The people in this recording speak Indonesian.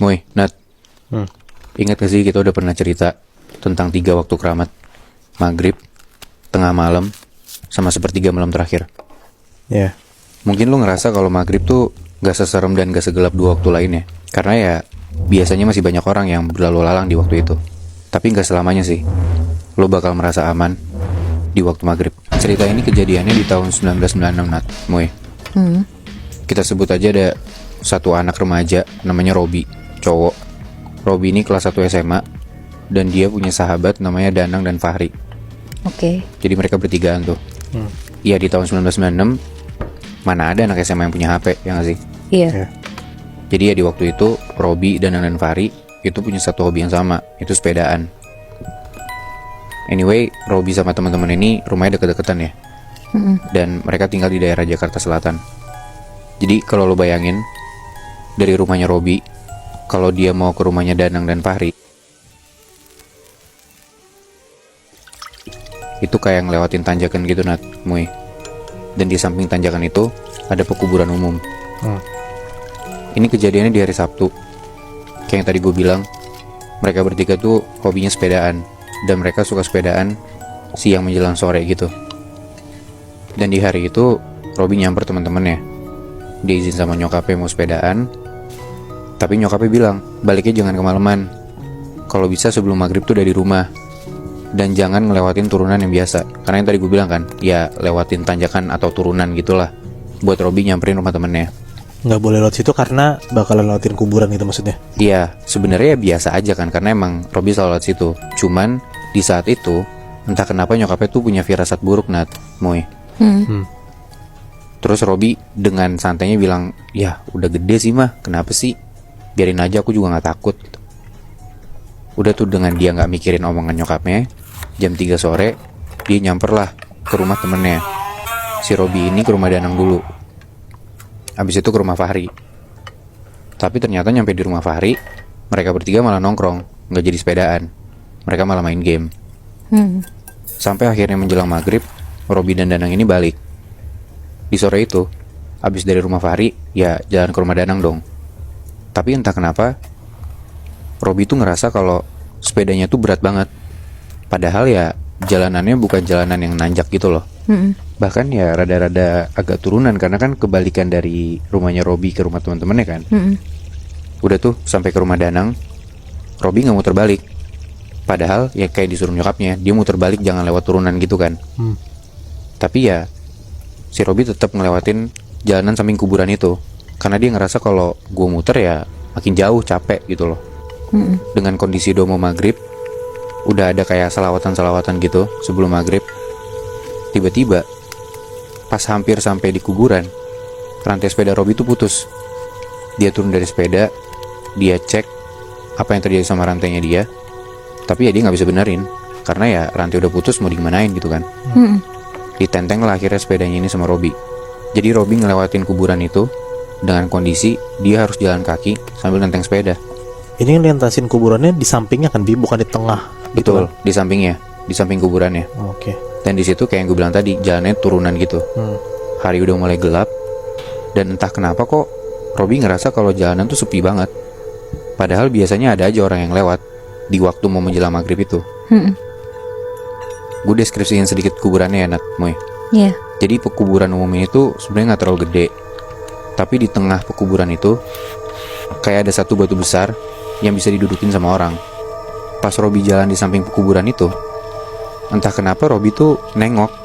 Moy, Nat, ingat gak sih kita udah pernah cerita tentang 3 waktu keramat? Maghrib, tengah malam, sama sepertiga malam terakhir. Ya. Mungkin lo ngerasa kalau maghrib tuh gak seserem dan gak segelap 2 waktu lainnya, karena ya biasanya masih banyak orang yang berlalu lalang di waktu itu. Tapi gak selamanya sih lo bakal merasa aman di waktu maghrib. Cerita ini kejadiannya di tahun 1996, Nat, Moy. Kita sebut aja ada satu anak remaja namanya Robi, cowok. Robi ini kelas 1 SMA dan dia punya sahabat namanya Danang dan Fahri. Oke. Jadi mereka bertigaan tuh. Iya, di tahun 1996 mana ada anak SMA yang punya HP, ya gak sih? Iya. Jadi ya di waktu itu Robi, Danang dan Fahri itu punya satu hobi yang sama, itu sepedaan. Anyway, Robi sama teman-teman ini rumahnya deket-deketan ya. Dan mereka tinggal di daerah Jakarta Selatan. Jadi kalau lo bayangin dari rumahnya Robi, kalau dia mau ke rumahnya Danang dan Fahri, itu kayak ngelewatin tanjakan gitu, Nat, Moy. Dan di samping tanjakan itu ada pekuburan umum. Ini kejadiannya di hari Sabtu. Kayak yang tadi gue bilang, mereka bertiga tuh hobinya sepedaan. Dan mereka suka sepedaan siang menjelang sore gitu. Dan di hari itu Robi nyamper teman-temannya. Dia izin sama nyokapnya mau sepedaan. Tapi nyokapnya bilang, baliknya jangan kemalaman. Kalau bisa sebelum maghrib tuh udah di rumah. Dan jangan ngelewatin turunan yang biasa. Karena yang tadi gue bilang kan, ya lewatin tanjakan atau turunan gitulah, buat Robi nyamperin rumah temennya. Nggak boleh lewat situ karena bakalan lewatin kuburan gitu maksudnya? Iya, sebenarnya biasa aja kan, karena emang Robi selalu lewat situ. Cuman di saat itu entah kenapa nyokapnya tuh punya firasat buruk, Nat, Moy. Terus Robi dengan santainya bilang, ya udah gede sih mah, kenapa sih, biarin aja, aku juga gak takut. Udah tuh dengan dia gak mikirin omongan nyokapnya, jam 3 sore dia nyamper lah ke rumah temennya. Si Robi ini ke rumah Danang dulu, habis itu ke rumah Fahri. Tapi ternyata nyampe di rumah Fahri, mereka bertiga malah nongkrong, gak jadi sepedaan. Mereka malah main game. Sampai akhirnya menjelang maghrib, Robi dan Danang ini balik. Di sore itu, habis dari rumah Fahri, ya jalan ke rumah Danang dong. Tapi entah kenapa, Robi tuh ngerasa kalau sepedanya tuh berat banget. Padahal ya jalanannya bukan jalanan yang nanjak gitu loh. Bahkan ya rada-rada agak turunan, karena kan kebalikan dari rumahnya Robi ke rumah teman-temannya kan. Udah tuh sampai ke rumah Danang, Robi gak muter balik. Padahal ya kayak disuruh nyokapnya, dia muter balik jangan lewat turunan gitu kan. Tapi ya si Robi tetap ngelewatin jalanan samping kuburan itu, karena dia ngerasa kalau gue muter ya makin jauh, capek gitu loh. Dengan kondisi udah mau maghrib, udah ada kayak salawatan-salawatan gitu sebelum maghrib. Tiba-tiba pas hampir sampai di kuburan, rantai sepeda Robi tuh putus. Dia turun dari sepeda, dia cek apa yang terjadi sama rantainya dia. Tapi ya dia gak bisa benerin, karena ya rantai udah putus, mau digimanain gitu kan. Ditenteng lah akhirnya sepedanya ini sama Robi. Jadi Robi ngelewatin kuburan itu dengan kondisi dia harus jalan kaki sambil nenteng sepeda. Ini ngelintasin kuburannya di sampingnya kan, Bi? Bukan di tengah? Betul, Gitu kan? di sampingnya, di samping kuburannya. Oke. Dan di situ kayak yang gue bilang tadi, jalannya turunan gitu. Hari udah mulai gelap, dan entah kenapa kok Robi ngerasa kalau jalanan tuh sepi banget. Padahal biasanya ada aja orang yang lewat di waktu mau menjelang maghrib itu. Gue deskripsiin sedikit kuburannya ya, Nat, Moy. Iya. Jadi pekuburan umum ini tuh sebenarnya nggak terlalu gede, tapi di tengah pekuburan itu kayak ada satu batu besar yang bisa didudukin sama orang. Pas Robi jalan di samping pekuburan itu, entah kenapa Robi tuh nengok